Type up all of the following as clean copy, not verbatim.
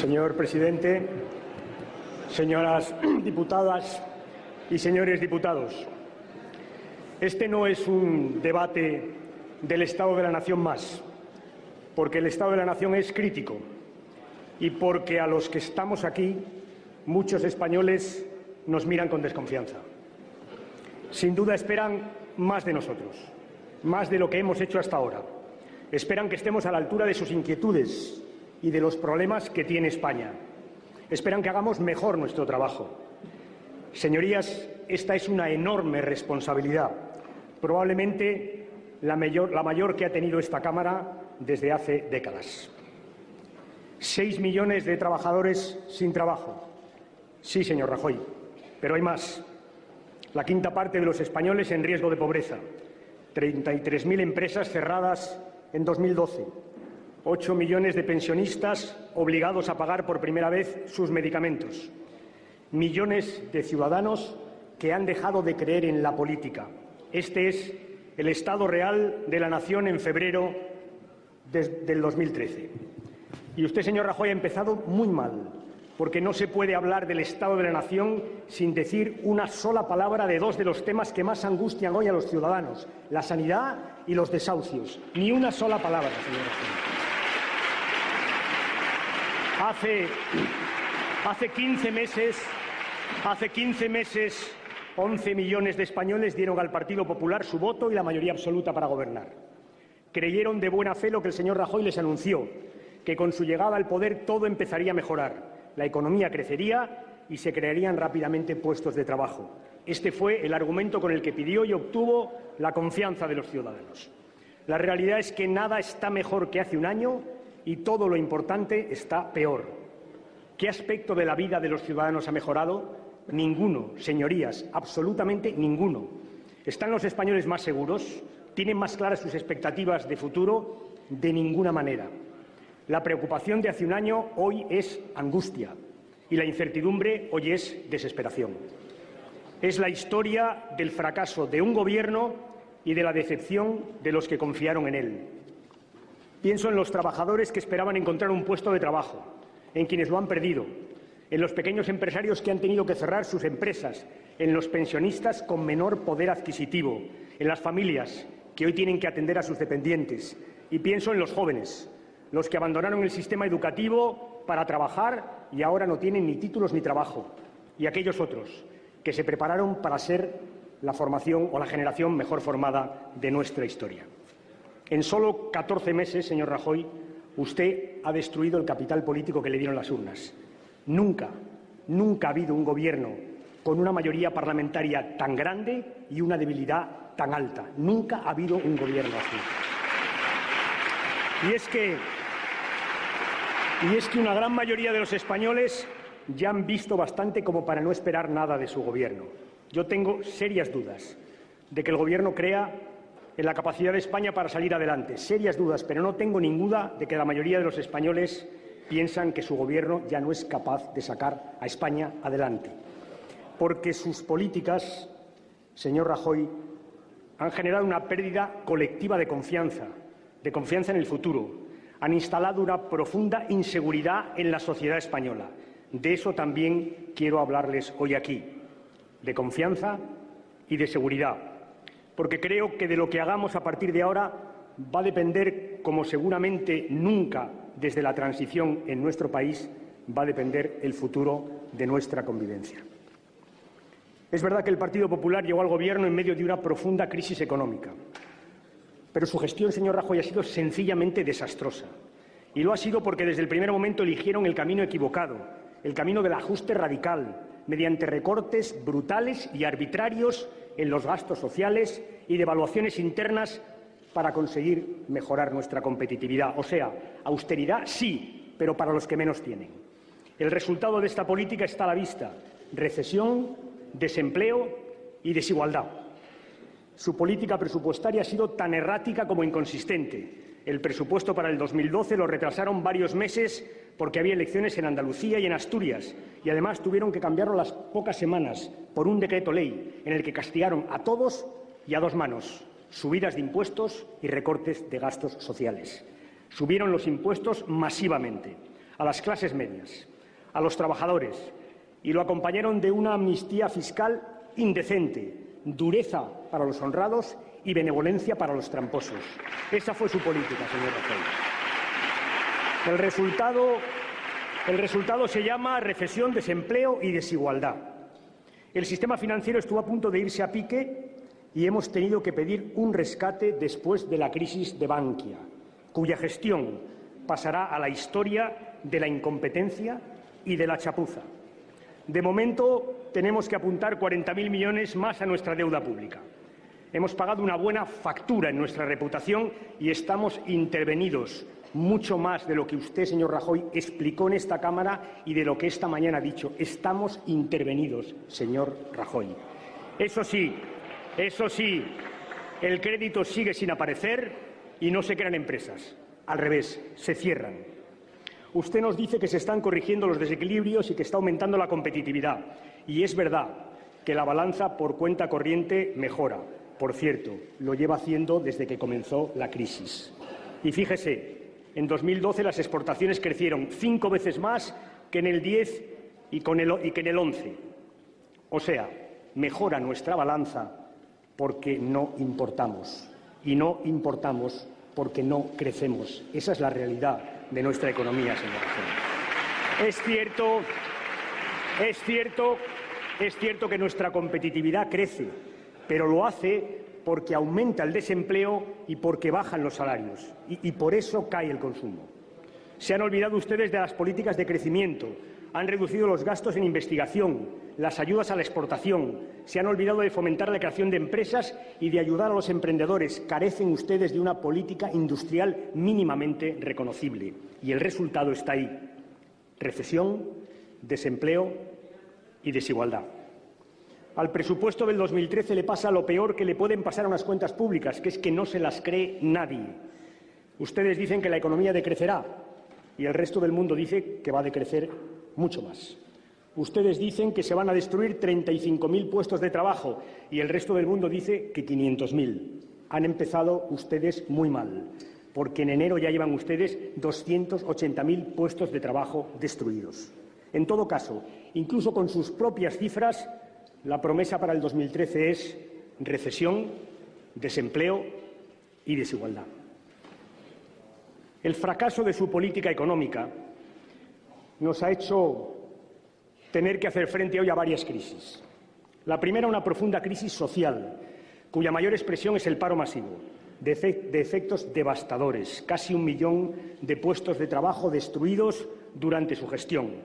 Señor presidente, señoras diputadas y señores diputados, este no es un debate del Estado de la Nación más, porque el Estado de la Nación es crítico y porque a los que estamos aquí, muchos españoles nos miran con desconfianza. Sin duda esperan más de nosotros, más de lo que hemos hecho hasta ahora. Esperan que estemos a la altura de sus inquietudes y de los problemas que tiene España. Esperan que hagamos mejor nuestro trabajo. Señorías, esta es una enorme responsabilidad, probablemente la mayor que ha tenido esta Cámara desde hace décadas. 6 millones de trabajadores sin trabajo. Sí, señor Rajoy, pero hay más. La quinta parte de los españoles en riesgo de pobreza. 33.000 empresas cerradas en 2012. 8 millones de pensionistas obligados a pagar por primera vez sus medicamentos. Millones de ciudadanos que han dejado de creer en la política. Este es el estado real de la nación en febrero del 2013. Y usted, señor Rajoy, ha empezado muy mal, porque no se puede hablar del estado de la nación sin decir una sola palabra de dos de los temas que más angustian hoy a los ciudadanos, la sanidad y los desahucios. Ni una sola palabra, señor Rajoy. Hace 15 meses, 11 millones de españoles dieron al Partido Popular su voto y la mayoría absoluta para gobernar. Creyeron de buena fe lo que el señor Rajoy les anunció, que con su llegada al poder todo empezaría a mejorar, la economía crecería y se crearían rápidamente puestos de trabajo. Este fue el argumento con el que pidió y obtuvo la confianza de los ciudadanos. La realidad es que nada está mejor que hace un año y todo lo importante está peor. ¿Qué aspecto de la vida de los ciudadanos ha mejorado? Ninguno, señorías, absolutamente ninguno. ¿Están los españoles más seguros? ¿Tienen más claras sus expectativas de futuro? De ninguna manera. La preocupación de hace un año hoy es angustia y la incertidumbre hoy es desesperación. Es la historia del fracaso de un gobierno y de la decepción de los que confiaron en él. Pienso en los trabajadores que esperaban encontrar un puesto de trabajo, en quienes lo han perdido, en los pequeños empresarios que han tenido que cerrar sus empresas, en los pensionistas con menor poder adquisitivo, en las familias que hoy tienen que atender a sus dependientes. Y pienso en los jóvenes, los que abandonaron el sistema educativo para trabajar y ahora no tienen ni títulos ni trabajo, y aquellos otros que se prepararon para ser la formación o la generación mejor formada de nuestra historia. En solo 14 meses, señor Rajoy, usted ha destruido el capital político que le dieron las urnas. Nunca ha habido un gobierno con una mayoría parlamentaria tan grande y una debilidad tan alta. Nunca ha habido un gobierno así. Y es que una gran mayoría de los españoles ya han visto bastante como para no esperar nada de su gobierno. Yo tengo serias dudas de que el gobierno crea en la capacidad de España para salir adelante. Serias dudas, pero no tengo ninguna de que la mayoría de los españoles piensan que su gobierno ya no es capaz de sacar a España adelante. Porque sus políticas, señor Rajoy, han generado una pérdida colectiva de confianza en el futuro. Han instalado una profunda inseguridad en la sociedad española. De eso también quiero hablarles hoy aquí, de confianza y de seguridad. Porque creo que de lo que hagamos a partir de ahora va a depender, como seguramente nunca desde la transición en nuestro país, va a depender el futuro de nuestra convivencia. Es verdad que el Partido Popular llegó al Gobierno en medio de una profunda crisis económica, pero su gestión, señor Rajoy, ha sido sencillamente desastrosa. Y lo ha sido porque desde el primer momento eligieron el camino equivocado, el camino del ajuste radical, mediante recortes brutales y arbitrarios en los gastos sociales y devaluaciones internas para conseguir mejorar nuestra competitividad. O sea, austeridad sí, pero para los que menos tienen. El resultado de esta política está a la vista: recesión, desempleo y desigualdad. Su política presupuestaria ha sido tan errática como inconsistente. El presupuesto para el 2012 lo retrasaron varios meses porque había elecciones en Andalucía y en Asturias, y además tuvieron que cambiarlo a las pocas semanas por un decreto ley en el que castigaron a todos y a dos manos: subidas de impuestos y recortes de gastos sociales. Subieron los impuestos masivamente. a las clases medias, a los trabajadores, y lo acompañaron de una amnistía fiscal indecente, dureza para los honrados y benevolencia para los tramposos. Esa fue su política, señor Rajoy. El resultado se llama recesión, desempleo y desigualdad. El sistema financiero estuvo a punto de irse a pique y hemos tenido que pedir un rescate después de la crisis de Bankia, cuya gestión pasará a la historia de la incompetencia y de la chapuza. De momento, tenemos que apuntar 40.000 millones más a nuestra deuda pública. Hemos pagado una buena factura en nuestra reputación y estamos intervenidos, mucho más de lo que usted, señor Rajoy, explicó en esta Cámara y de lo que esta mañana ha dicho. Estamos intervenidos, señor Rajoy. Eso sí, el crédito sigue sin aparecer y no se crean empresas. Al revés, se cierran. Usted nos dice que se están corrigiendo los desequilibrios y que está aumentando la competitividad. Y es verdad que la balanza por cuenta corriente mejora. Por cierto, lo lleva haciendo desde que comenzó la crisis. Y fíjese, en 2012 las exportaciones crecieron 5 veces más que en el 10 y que en el 11. O sea, mejora nuestra balanza porque no importamos. Y no importamos porque no crecemos. Esa es la realidad de nuestra economía, señor Rajoy. Es cierto que nuestra competitividad crece, pero lo hace porque aumenta el desempleo y porque bajan los salarios. Y por eso cae el consumo. Se han olvidado ustedes de las políticas de crecimiento. Han reducido los gastos en investigación, las ayudas a la exportación. Se han olvidado de fomentar la creación de empresas y de ayudar a los emprendedores. Carecen ustedes de una política industrial mínimamente reconocible. Y el resultado está ahí. Recesión, desempleo y desigualdad. Al presupuesto del 2013 le pasa lo peor que le pueden pasar a unas cuentas públicas, que es que no se las cree nadie. Ustedes dicen que la economía decrecerá y el resto del mundo dice que va a decrecer mucho más. Ustedes dicen que se van a destruir 35.000 puestos de trabajo y el resto del mundo dice que 500.000. Han empezado ustedes muy mal, porque en enero ya llevan ustedes 280.000 puestos de trabajo destruidos. En todo caso, incluso con sus propias cifras, la promesa para el 2013 es recesión, desempleo y desigualdad. El fracaso de su política económica nos ha hecho tener que hacer frente hoy a varias crisis. La primera, una profunda crisis social, cuya mayor expresión es el paro masivo, de efectos devastadores, casi 1 millón de puestos de trabajo destruidos durante su gestión,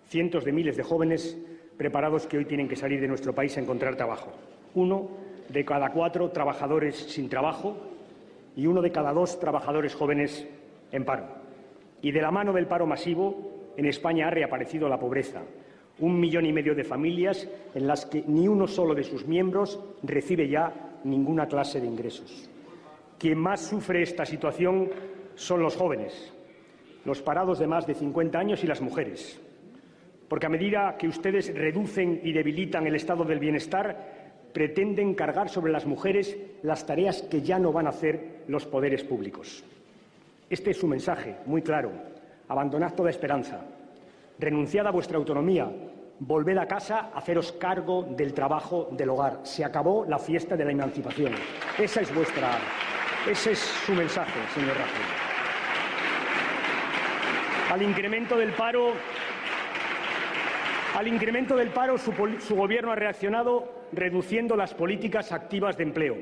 cientos de miles de jóvenes preparados que hoy tienen que salir de nuestro país a encontrar trabajo. 1 de cada 4 trabajadores sin trabajo y 1 de cada 2 trabajadores jóvenes en paro. Y de la mano del paro masivo, en España ha reaparecido la pobreza. 1,5 millones de familias en las que ni uno solo de sus miembros recibe ya ninguna clase de ingresos. Quien más sufre esta situación son los jóvenes, los parados de más de 50 años y las mujeres. Porque a medida que ustedes reducen y debilitan el estado del bienestar, pretenden cargar sobre las mujeres las tareas que ya no van a hacer los poderes públicos. Este es su mensaje, muy claro. Abandonad toda esperanza. Renunciad a vuestra autonomía. Volved a casa a haceros cargo del trabajo del hogar. Se acabó la fiesta de la emancipación. Ese es su mensaje, señor Rajoy. Al incremento del paro, su Gobierno ha reaccionado reduciendo las políticas activas de empleo.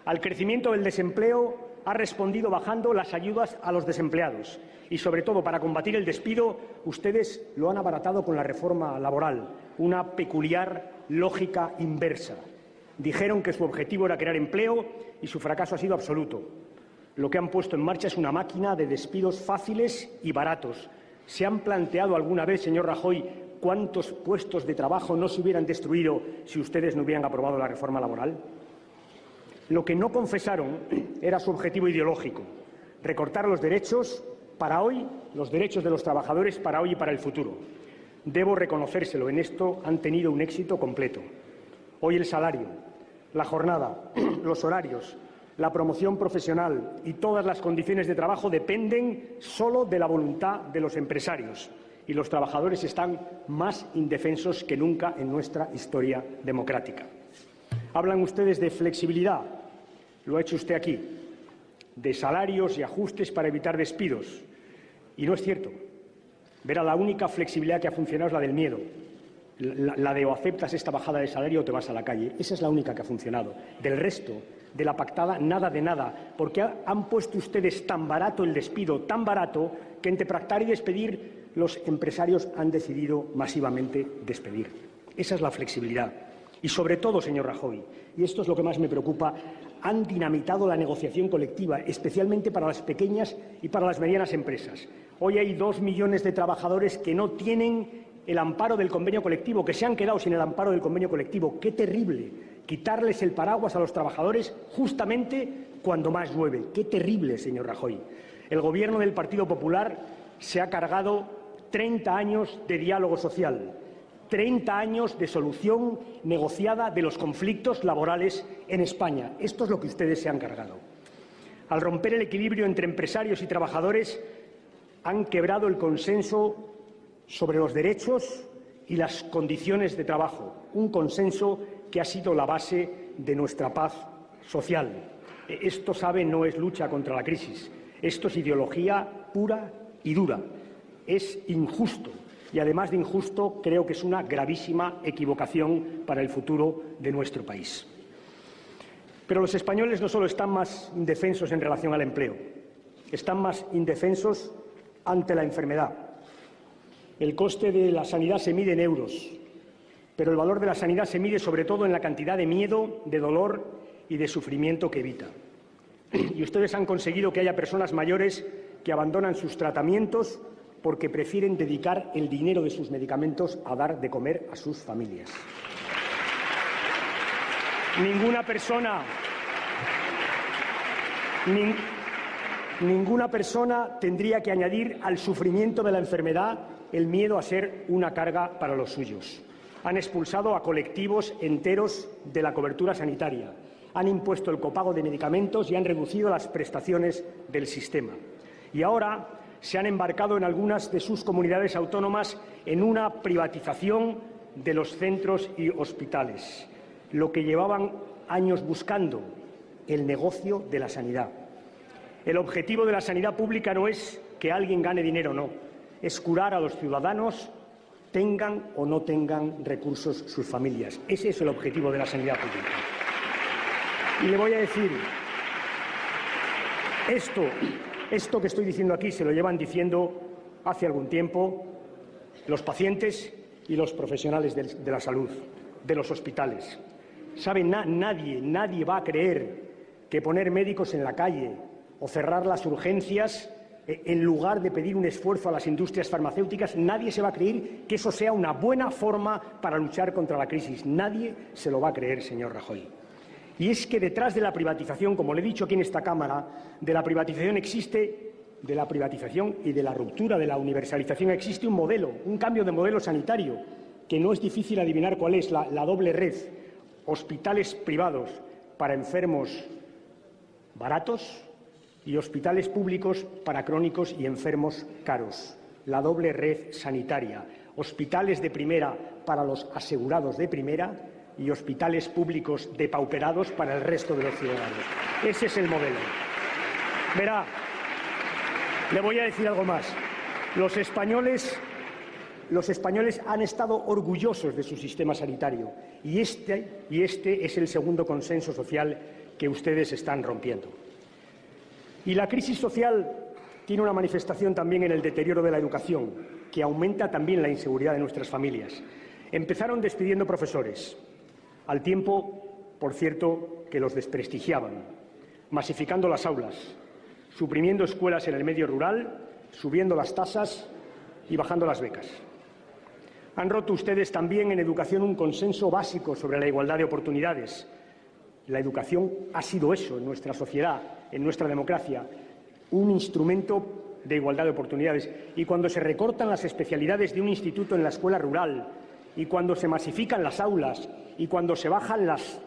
Al crecimiento del desempleo ha respondido bajando las ayudas a los desempleados. Y, sobre todo, para combatir el despido, ustedes lo han abaratado con la reforma laboral, una peculiar lógica inversa. Dijeron que su objetivo era crear empleo y su fracaso ha sido absoluto. Lo que han puesto en marcha es una máquina de despidos fáciles y baratos. ¿Se han planteado alguna vez, señor Rajoy, cuántos puestos de trabajo no se hubieran destruido si ustedes no hubieran aprobado la reforma laboral? Lo que no confesaron era su objetivo ideológico, recortar los derechos para hoy, los derechos de los trabajadores para hoy y para el futuro. Debo reconocérselo, en esto han tenido un éxito completo. Hoy el salario, la jornada, los horarios, la promoción profesional y todas las condiciones de trabajo dependen solo de la voluntad de los empresarios, y los trabajadores están más indefensos que nunca en nuestra historia democrática. Hablan ustedes de flexibilidad, lo ha hecho usted aquí, de salarios y ajustes para evitar despidos, y no es cierto. Verá, la única flexibilidad que ha funcionado es la del miedo, la de o aceptas esta bajada de salario o te vas a la calle. Esa es la única que ha funcionado. Del resto, de la pactada, nada de nada, porque han puesto ustedes tan barato el despido, tan barato, que entre pactar y despedir los empresarios han decidido masivamente despedir. Esa es la flexibilidad. Y sobre todo, señor Rajoy, y esto es lo que más me preocupa, han dinamitado la negociación colectiva, especialmente para las pequeñas y para las medianas empresas. Hoy hay 2 millones de trabajadores que no tienen el amparo del convenio colectivo, que se han quedado sin el amparo del convenio colectivo. ¡Qué terrible! Quitarles el paraguas a los trabajadores justamente cuando más llueve. ¡Qué terrible, señor Rajoy! El Gobierno del Partido Popular se ha cargado 30 años de diálogo social, 30 años de solución negociada de los conflictos laborales en España. Esto es lo que ustedes se han cargado. Al romper el equilibrio entre empresarios y trabajadores, han quebrado el consenso sobre los derechos y las condiciones de trabajo, un consenso que ha sido la base de nuestra paz social. Esto, sabe, no es lucha contra la crisis, esto es ideología pura y dura. Es injusto y, además de injusto, creo que es una gravísima equivocación para el futuro de nuestro país. Pero los españoles no solo están más indefensos en relación al empleo, están más indefensos ante la enfermedad. El coste de la sanidad se mide en euros, pero el valor de la sanidad se mide sobre todo en la cantidad de miedo, de dolor y de sufrimiento que evita. Y ustedes han conseguido que haya personas mayores que abandonan sus tratamientos porque prefieren dedicar el dinero de sus medicamentos a dar de comer a sus familias. Ninguna persona tendría que añadir al sufrimiento de la enfermedad el miedo a ser una carga para los suyos. Han expulsado a colectivos enteros de la cobertura sanitaria, han impuesto el copago de medicamentos y han reducido las prestaciones del sistema. Y ahora se han embarcado en algunas de sus comunidades autónomas en una privatización de los centros y hospitales, lo que llevaban años buscando, el negocio de la sanidad. El objetivo de la sanidad pública no es que alguien gane dinero, no. Es curar a los ciudadanos, tengan o no tengan recursos sus familias. Ese es el objetivo de la sanidad pública. Y le voy a decir, esto que estoy diciendo aquí se lo llevan diciendo hace algún tiempo los pacientes y los profesionales de la salud, de los hospitales. ¿Saben? Nadie va a creer que poner médicos en la calle o cerrar las urgencias, en lugar de pedir un esfuerzo a las industrias farmacéuticas, nadie se va a creer que eso sea una buena forma para luchar contra la crisis. Nadie se lo va a creer, señor Rajoy. Y es que detrás de la privatización, como le he dicho aquí en esta Cámara, de la privatización y de la ruptura de la universalización existe un modelo, un cambio de modelo sanitario, que no es difícil adivinar cuál es, la doble red. Hospitales privados para enfermos baratos y hospitales públicos para crónicos y enfermos caros. La doble red sanitaria. Hospitales de primera para los asegurados de primera y hospitales públicos depauperados para el resto de los ciudadanos. Ese es el modelo. Verá, le voy a decir algo más. Los españoles han estado orgullosos de su sistema sanitario y este es el segundo consenso social que ustedes están rompiendo. Y la crisis social tiene una manifestación también en el deterioro de la educación, que aumenta también la inseguridad de nuestras familias. Empezaron despidiendo profesores, al tiempo, por cierto, que los desprestigiaban, masificando las aulas, suprimiendo escuelas en el medio rural, subiendo las tasas y bajando las becas. Han roto ustedes también en educación un consenso básico sobre la igualdad de oportunidades. La educación ha sido eso en nuestra sociedad, en nuestra democracia, un instrumento de igualdad de oportunidades. Y cuando se recortan las especialidades de un instituto en la escuela rural, y cuando se masifican las aulas, y cuando se bajan las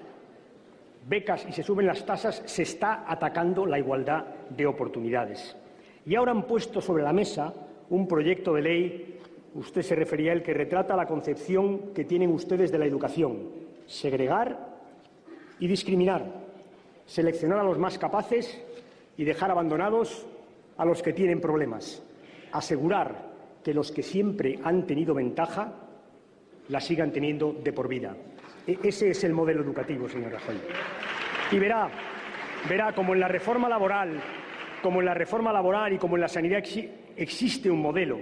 becas y se suben las tasas, se está atacando la igualdad de oportunidades. Y ahora han puesto sobre la mesa un proyecto de ley, usted se refería a él, que retrata la concepción que tienen ustedes de la educación: segregar y discriminar, seleccionar a los más capaces y dejar abandonados a los que tienen problemas, asegurar que los que siempre han tenido ventaja la sigan teniendo de por vida. Ese es el modelo educativo, señor Rajoy. Y verá como en la reforma laboral, y como en la sanidad existe un modelo,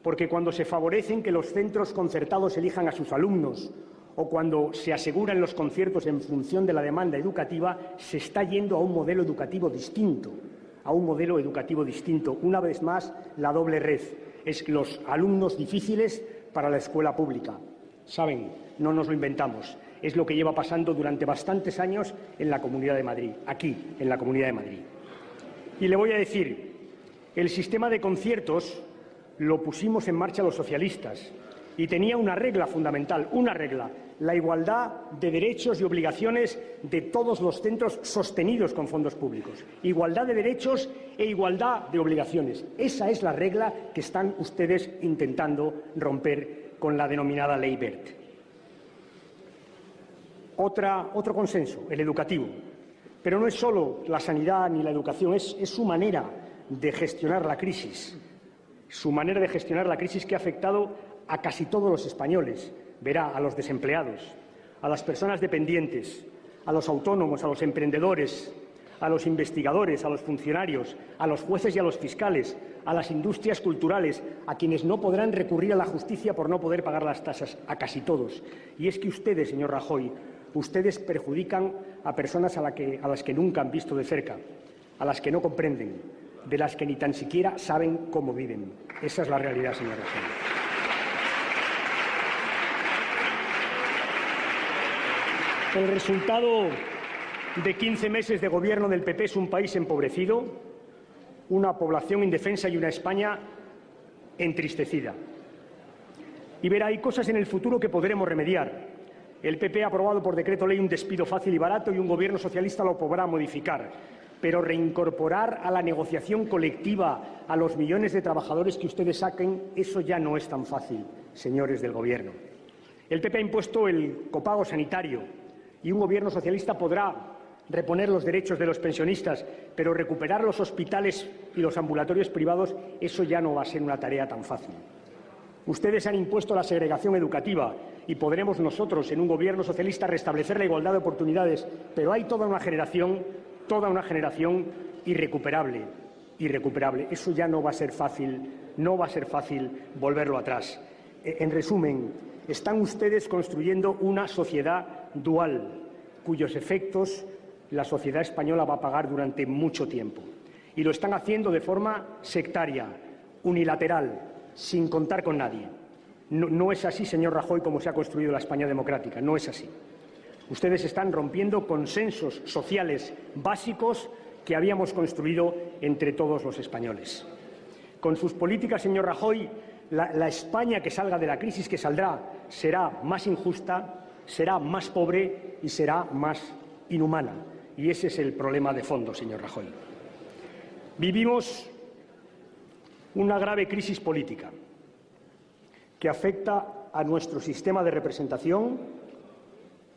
porque cuando se favorecen que los centros concertados elijan a sus alumnos o cuando se aseguran los conciertos en función de la demanda educativa, se está yendo a un modelo educativo distinto, Una vez más, la doble red es los alumnos difíciles para la escuela pública. Saben, no nos lo inventamos, es lo que lleva pasando durante bastantes años en la Comunidad de Madrid, aquí, en la Comunidad de Madrid. Y le voy a decir, el sistema de conciertos lo pusimos en marcha los socialistas y tenía una regla fundamental, la igualdad de derechos y obligaciones de todos los centros sostenidos con fondos públicos. Igualdad de derechos e igualdad de obligaciones. Esa es la regla que están ustedes intentando romper con la denominada Ley Wert. Otro consenso, el educativo. Pero no es solo la sanidad ni la educación, es su manera de gestionar la crisis. Que ha afectado a casi todos los españoles. Verá, a los desempleados, a las personas dependientes, a los autónomos, a los emprendedores, a los investigadores, a los funcionarios, a los jueces y a los fiscales, a las industrias culturales, a quienes no podrán recurrir a la justicia por no poder pagar las tasas, a casi todos. Y es que ustedes, señor Rajoy, perjudican a personas a las que nunca han visto de cerca, a las que no comprenden, de las que ni tan siquiera saben cómo viven. Esa es la realidad, señor Rajoy. El resultado de 15 meses de gobierno del PP es un país empobrecido, una población indefensa y una España entristecida. Y verá, hay cosas en el futuro que podremos remediar. El PP ha aprobado por decreto ley un despido fácil y barato y un gobierno socialista lo podrá modificar. Pero reincorporar a la negociación colectiva a los millones de trabajadores que ustedes saquen, eso ya no es tan fácil, señores del Gobierno. El PP ha impuesto el copago sanitario y un gobierno socialista podrá reponer los derechos de los pensionistas, pero recuperar los hospitales y los ambulatorios privados, eso ya no va a ser una tarea tan fácil. Ustedes han impuesto la segregación educativa y podremos nosotros, en un gobierno socialista, restablecer la igualdad de oportunidades, pero hay toda una generación irrecuperable. Eso ya no va a ser fácil volverlo atrás. En resumen, están ustedes construyendo una sociedad dual, cuyos efectos la sociedad española va a pagar durante mucho tiempo. Y lo están haciendo de forma sectaria, unilateral, sin contar con nadie. No es así, señor Rajoy, como se ha construido la España democrática. No es así. Ustedes están rompiendo consensos sociales básicos que habíamos construido entre todos los españoles. Con sus políticas, señor Rajoy, la España que salga de la crisis, que saldrá, será más injusta, será más pobre y será más inhumana. Y ese es el problema de fondo, señor Rajoy. Vivimos una grave crisis política que afecta a nuestro sistema de representación,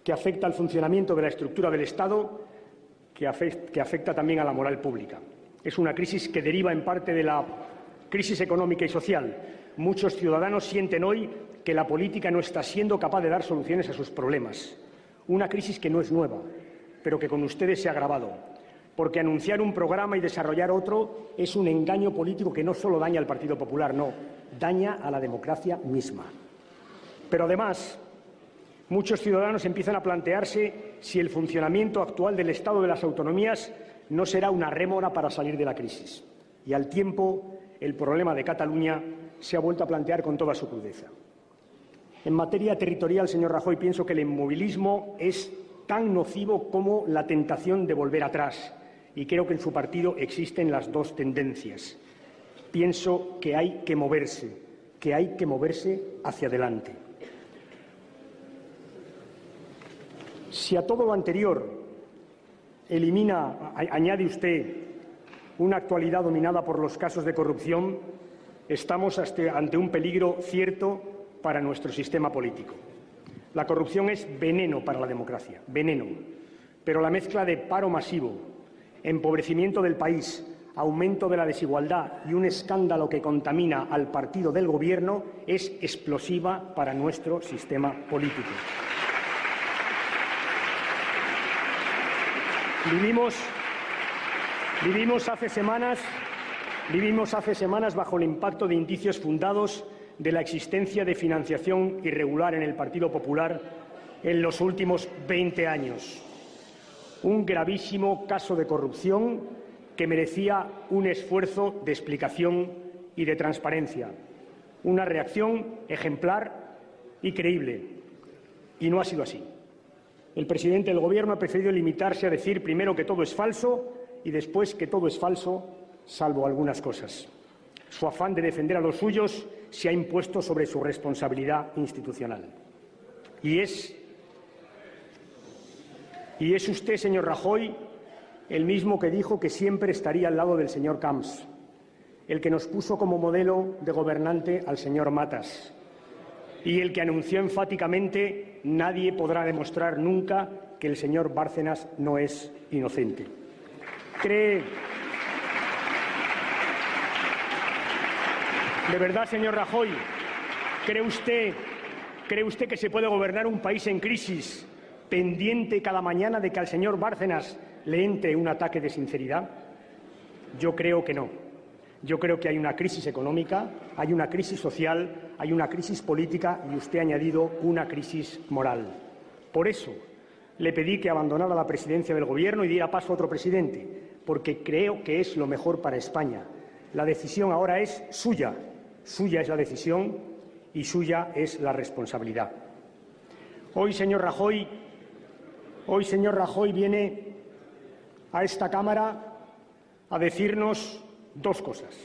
que afecta al funcionamiento de la estructura del Estado, que afecta también a la moral pública. Es una crisis que deriva en parte de la crisis económica y social. Muchos ciudadanos sienten hoy que la política no está siendo capaz de dar soluciones a sus problemas. Una crisis que no es nueva, pero que con ustedes se ha agravado, porque anunciar un programa y desarrollar otro es un engaño político que no solo daña al Partido Popular, no, daña a la democracia misma. Pero además, muchos ciudadanos empiezan a plantearse si el funcionamiento actual del Estado de las autonomías no será una rémora para salir de la crisis. Y al tiempo, el problema de Cataluña se ha vuelto a plantear con toda su crudeza. En materia territorial, señor Rajoy, pienso que el inmovilismo es tan nocivo como la tentación de volver atrás. Y creo que en su partido existen las dos tendencias. Pienso que hay que moverse hacia adelante. Si a todo lo anterior añade usted una actualidad dominada por los casos de corrupción, estamos ante un peligro cierto para nuestro sistema político. La corrupción es veneno para la democracia, veneno. Pero la mezcla de paro masivo, empobrecimiento del país, aumento de la desigualdad y un escándalo que contamina al partido del Gobierno es explosiva para nuestro sistema político. Vivimos hace semanas bajo el impacto de indicios fundados de la existencia de financiación irregular en el Partido Popular en los últimos 20 años. Un gravísimo caso de corrupción que merecía un esfuerzo de explicación y de transparencia, una reacción ejemplar y creíble. Y no ha sido así. El presidente del Gobierno ha preferido limitarse a decir primero que todo es falso y después que todo es falso, salvo algunas cosas. Su afán de defender a los suyos se ha impuesto sobre su responsabilidad institucional. Y es usted, señor Rajoy, el mismo que dijo que siempre estaría al lado del señor Camps, el que nos puso como modelo de gobernante al señor Matas y el que anunció enfáticamente nadie podrá demostrar nunca que el señor Bárcenas no es inocente. ¿Cree de verdad, señor Rajoy, cree usted que se puede gobernar un país en crisis pendiente cada mañana de que al señor Bárcenas le entre un ataque de sinceridad? Yo creo que no. Yo creo que hay una crisis económica, hay una crisis social, hay una crisis política y usted ha añadido una crisis moral. Por eso le pedí que abandonara la presidencia del Gobierno y diera paso a otro presidente, porque creo que es lo mejor para España. La decisión ahora es suya. Suya es la decisión y suya es la responsabilidad. Hoy, señor Rajoy, viene a esta Cámara a decirnos dos cosas.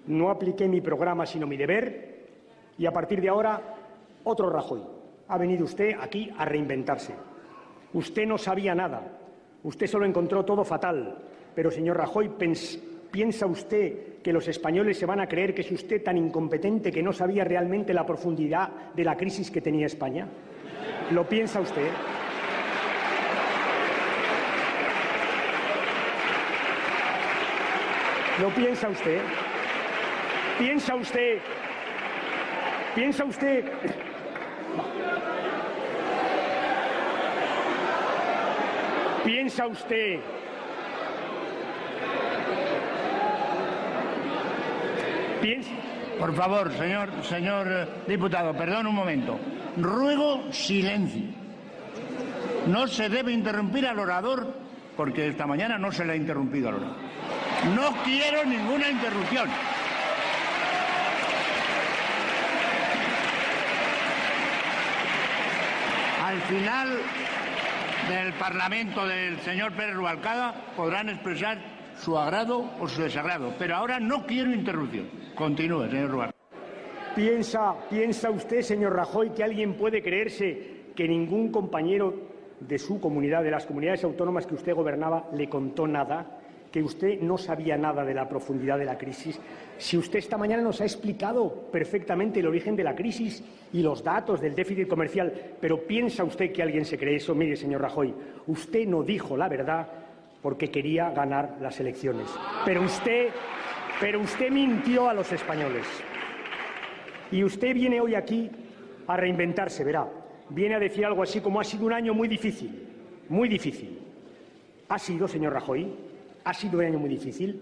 No apliqué mi programa sino mi deber y a partir de ahora otro Rajoy. Ha venido usted aquí a reinventarse. Usted no sabía nada. Usted solo encontró todo fatal. Pero, señor Rajoy, ¿piensa usted que los españoles se van a creer que es usted tan incompetente que no sabía realmente la profundidad de la crisis que tenía España? ¿Lo piensa usted? ¿Lo piensa usted? ¿Piensa usted Por favor, señor diputado, perdón un momento. Ruego silencio. No se debe interrumpir al orador porque esta mañana no se le ha interrumpido al orador. No quiero ninguna interrupción. Al final del Parlamento del señor Pérez Rubalcaba podrán expresar su agrado o su desagrado, pero ahora no quiero interrupción. Continúe, señor Rubalcaba. ¿Piensa usted, señor Rajoy, que alguien puede creerse que ningún compañero de su comunidad, de las comunidades autónomas que usted gobernaba, le contó nada? ¿Que usted no sabía nada de la profundidad de la crisis? Si usted esta mañana nos ha explicado perfectamente el origen de la crisis y los datos del déficit comercial, pero ¿piensa usted que alguien se cree eso? Mire, señor Rajoy, usted no dijo la verdad porque quería ganar las elecciones. Pero usted mintió a los españoles. Y usted viene hoy aquí a reinventarse, verá. Viene a decir algo así como ha sido un año muy difícil, muy difícil. ¿Ha sido, señor Rajoy? ¿Ha sido un año muy difícil?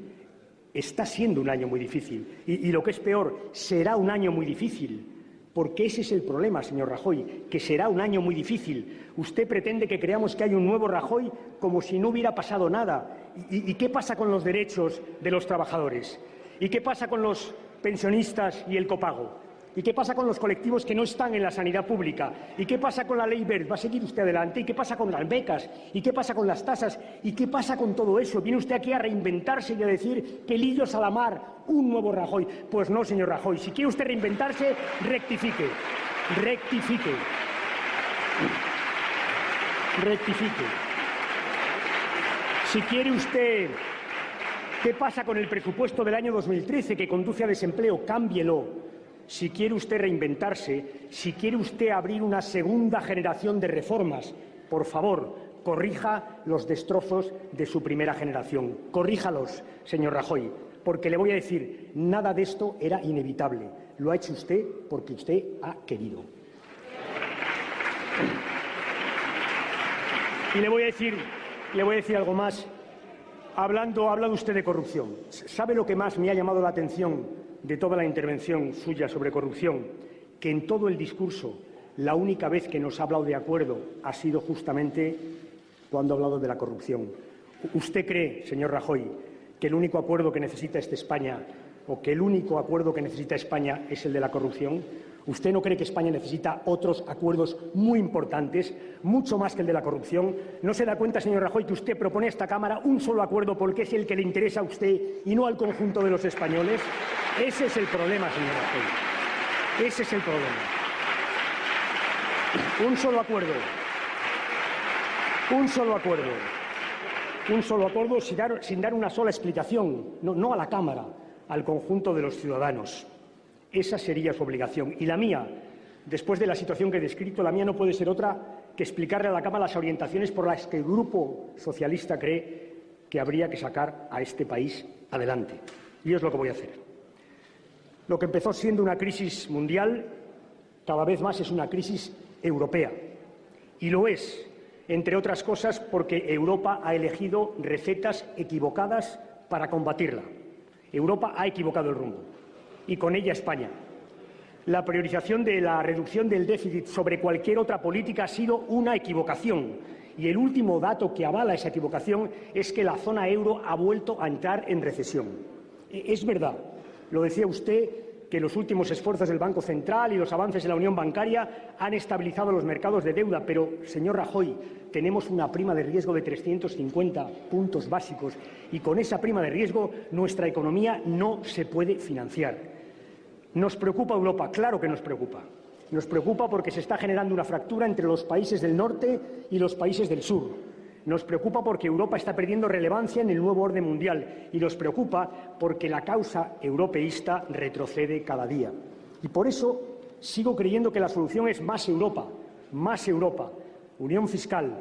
Está siendo un año muy difícil. Y lo que es peor, será un año muy difícil. Porque ese es el problema, señor Rajoy, que será un año muy difícil. Usted pretende que creamos que hay un nuevo Rajoy como si no hubiera pasado nada. ¿Y qué pasa con los derechos de los trabajadores? ¿Y qué pasa con los pensionistas y el copago? ¿Y qué pasa con los colectivos que no están en la sanidad pública? ¿Y qué pasa con la ley Wert? ¿Va a seguir usted adelante? ¿Y qué pasa con las becas? ¿Y qué pasa con las tasas? ¿Y qué pasa con todo eso? ¿Viene usted aquí a reinventarse y a decir pelillos a la mar, un nuevo Rajoy? Pues no, señor Rajoy. Si quiere usted reinventarse, rectifique. Rectifique. Rectifique. Si quiere usted, ¿qué pasa con el presupuesto del año 2013 que conduce a desempleo? Cámbielo. Si quiere usted reinventarse, si quiere usted abrir una segunda generación de reformas, por favor, corrija los destrozos de su primera generación. Corríjalos, señor Rajoy, porque le voy a decir, nada de esto era inevitable. Lo ha hecho usted porque usted ha querido. Y le voy a decir algo más. Ha hablado usted de corrupción. ¿Sabe lo que más me ha llamado la atención de toda la intervención suya sobre corrupción? Que en todo el discurso la única vez que nos ha hablado de acuerdo ha sido justamente cuando ha hablado de la corrupción. ¿Usted cree, señor Rajoy, que el único acuerdo que necesita España o que el único acuerdo que necesita España es el de la corrupción? ¿Usted no cree que España necesita otros acuerdos muy importantes, mucho más que el de la corrupción? ¿No se da cuenta, señor Rajoy, que usted propone a esta Cámara un solo acuerdo porque es el que le interesa a usted y no al conjunto de los españoles? Ese es el problema, señor Rajoy. Ese es el problema. Un solo acuerdo. Un solo acuerdo. Un solo acuerdo sin dar una sola explicación, no a la Cámara, al conjunto de los ciudadanos. Esa sería su obligación. Y la mía, después de la situación que he descrito, la mía no puede ser otra que explicarle a la Cámara las orientaciones por las que el Grupo Socialista cree que habría que sacar a este país adelante. Y es lo que voy a hacer. Lo que empezó siendo una crisis mundial, cada vez más es una crisis europea. Y lo es, entre otras cosas, porque Europa ha elegido recetas equivocadas para combatirla. Europa ha equivocado el rumbo. Y con ella España. La priorización de la reducción del déficit sobre cualquier otra política ha sido una equivocación. Y el último dato que avala esa equivocación es que la zona euro ha vuelto a entrar en recesión. Es verdad, lo decía usted, que los últimos esfuerzos del Banco Central y los avances en la unión bancaria han estabilizado los mercados de deuda, pero, señor Rajoy, tenemos una prima de riesgo de 350 puntos básicos y con esa prima de riesgo nuestra economía no se puede financiar. ¿Nos preocupa Europa? Claro que nos preocupa. Nos preocupa porque se está generando una fractura entre los países del norte y los países del sur. Nos preocupa porque Europa está perdiendo relevancia en el nuevo orden mundial y nos preocupa porque la causa europeísta retrocede cada día. Y por eso sigo creyendo que la solución es más Europa, unión fiscal,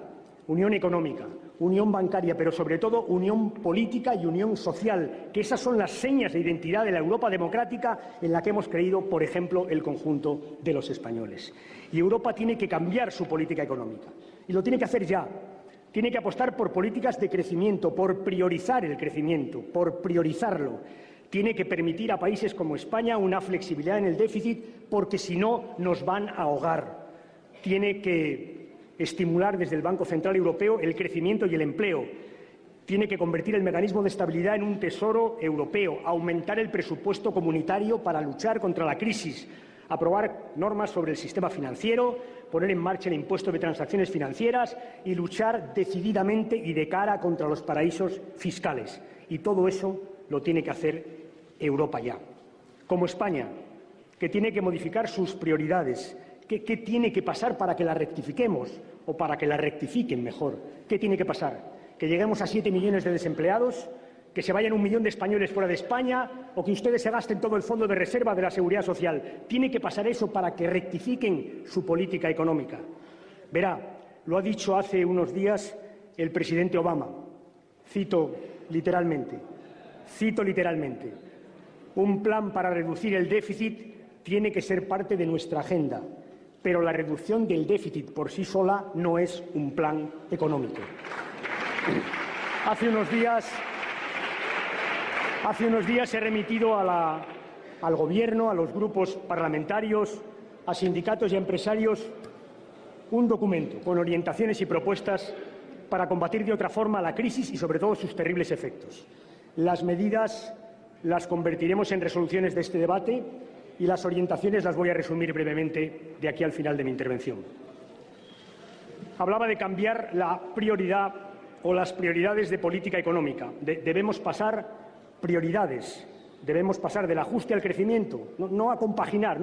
unión económica, unión bancaria, pero sobre todo unión política y unión social, que esas son las señas de identidad de la Europa democrática en la que hemos creído, por ejemplo, el conjunto de los españoles. Y Europa tiene que cambiar su política económica y lo tiene que hacer ya. Tiene que apostar por políticas de crecimiento, por priorizar el crecimiento, por priorizarlo. Tiene que permitir a países como España una flexibilidad en el déficit, porque si no nos van a ahogar. Tiene que estimular desde el Banco Central Europeo el crecimiento y el empleo. Tiene que convertir el mecanismo de estabilidad en un tesoro europeo, aumentar el presupuesto comunitario para luchar contra la crisis, aprobar normas sobre el sistema financiero, poner en marcha el impuesto de transacciones financieras y luchar decididamente y de cara contra los paraísos fiscales. Y todo eso lo tiene que hacer Europa ya. Como España, que tiene que modificar sus prioridades. ¿Qué tiene que pasar para que las rectifiquemos o para que las rectifiquen mejor? ¿Qué tiene que pasar? ¿Que lleguemos a 7 millones de desempleados? ¿Que se vayan 1 millón de españoles fuera de España o que ustedes se gasten todo el fondo de reserva de la Seguridad Social? Tiene que pasar eso para que rectifiquen su política económica. Verá, lo ha dicho hace unos días el presidente Obama. Cito literalmente, un plan para reducir el déficit tiene que ser parte de nuestra agenda, pero la reducción del déficit por sí sola no es un plan económico. Hace unos días he remitido al Gobierno, a los grupos parlamentarios, a sindicatos y a empresarios un documento con orientaciones y propuestas para combatir de otra forma la crisis y, sobre todo, sus terribles efectos. Las medidas las convertiremos en resoluciones de este debate y las orientaciones las voy a resumir brevemente de aquí al final de mi intervención. Hablaba de cambiar la prioridad o las prioridades de política económica. Debemos pasar prioridades. Debemos pasar del ajuste al crecimiento, no a compaginar,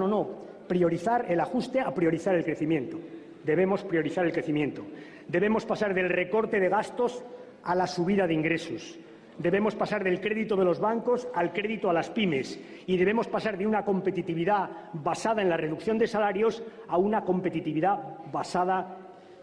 priorizar el ajuste a priorizar el crecimiento. Debemos priorizar el crecimiento. Debemos pasar del recorte de gastos a la subida de ingresos. Debemos pasar del crédito de los bancos al crédito a las pymes y debemos pasar de una competitividad basada en la reducción de salarios a una competitividad basada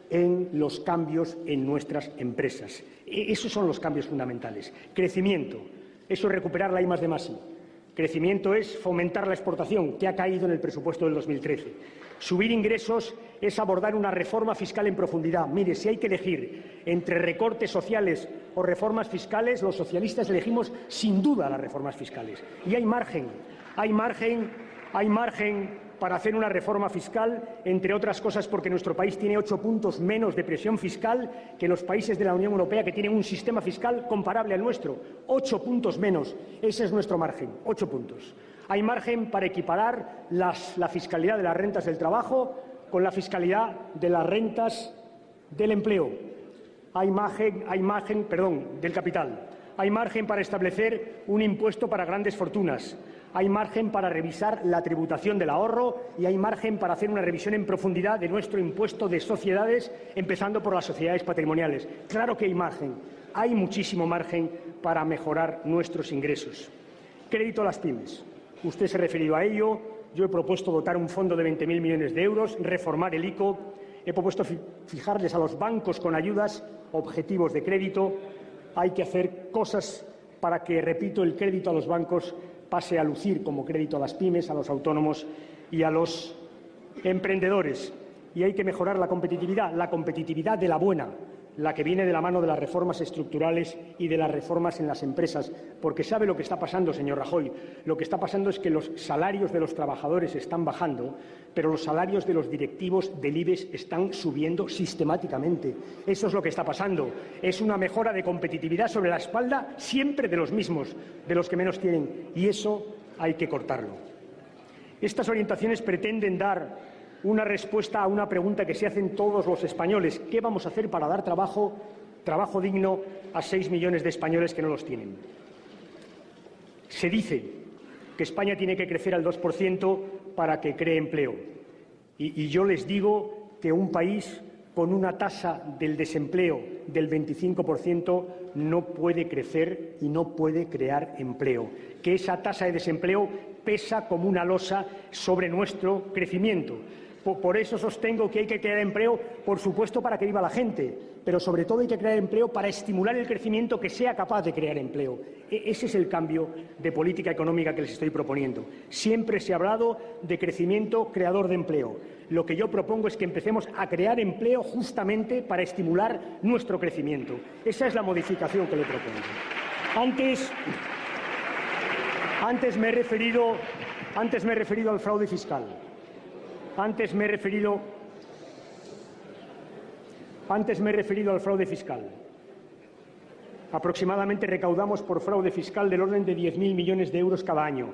en los cambios en nuestras empresas. Esos son los cambios fundamentales. Crecimiento, eso es recuperar la I+D+I. Crecimiento es fomentar la exportación, que ha caído en el presupuesto del 2013. Subir ingresos es abordar una reforma fiscal en profundidad. Mire, si hay que elegir entre recortes sociales o reformas fiscales, los socialistas elegimos sin duda las reformas fiscales. Y hay margen para hacer una reforma fiscal, entre otras cosas porque nuestro país tiene 8 puntos menos de presión fiscal que los países de la Unión Europea que tienen un sistema fiscal comparable al nuestro. 8 puntos menos. Ese es nuestro margen, 8 puntos. Hay margen para equiparar la fiscalidad de las rentas del trabajo con la fiscalidad de las rentas del empleo. Hay margen del capital. Hay margen para establecer un impuesto para grandes fortunas. Hay margen para revisar la tributación del ahorro y hay margen para hacer una revisión en profundidad de nuestro impuesto de sociedades, empezando por las sociedades patrimoniales. Claro que hay margen. Hay muchísimo margen para mejorar nuestros ingresos. Crédito a las pymes. Usted se ha referido a ello. Yo he propuesto dotar un fondo de 20.000 millones de euros, reformar el ICO. He propuesto fijarles a los bancos con ayudas objetivos de crédito. Hay que hacer cosas para que, repito, el crédito a los bancos pase a lucir como crédito a las pymes, a los autónomos y a los emprendedores. Y hay que mejorar la competitividad de la buena, la que viene de la mano de las reformas estructurales y de las reformas en las empresas. Porque ¿sabe lo que está pasando, señor Rajoy? Lo que está pasando es que los salarios de los trabajadores están bajando, pero los salarios de los directivos del IBEX están subiendo sistemáticamente. Eso es lo que está pasando. Es una mejora de competitividad sobre la espalda siempre de los mismos, de los que menos tienen. Y eso hay que cortarlo. Estas orientaciones pretenden dar una respuesta a una pregunta que se hacen todos los españoles. ¿Qué vamos a hacer para dar trabajo digno a 6 millones de españoles que no los tienen? Se dice que España tiene que crecer al 2% para que cree empleo. Y yo les digo que un país con una tasa del desempleo del 25% no puede crecer y no puede crear empleo. Que esa tasa de desempleo pesa como una losa sobre nuestro crecimiento. Por eso sostengo que hay que crear empleo, por supuesto, para que viva la gente, pero sobre todo hay que crear empleo para estimular el crecimiento que sea capaz de crear empleo. Ese es el cambio de política económica que les estoy proponiendo. Siempre se ha hablado de crecimiento creador de empleo. Lo que yo propongo es que empecemos a crear empleo justamente para estimular nuestro crecimiento. Esa es la modificación que le propongo. Antes me he referido al fraude fiscal. Antes me he referido al fraude fiscal. Aproximadamente recaudamos por fraude fiscal del orden de 10.000 millones de euros cada año.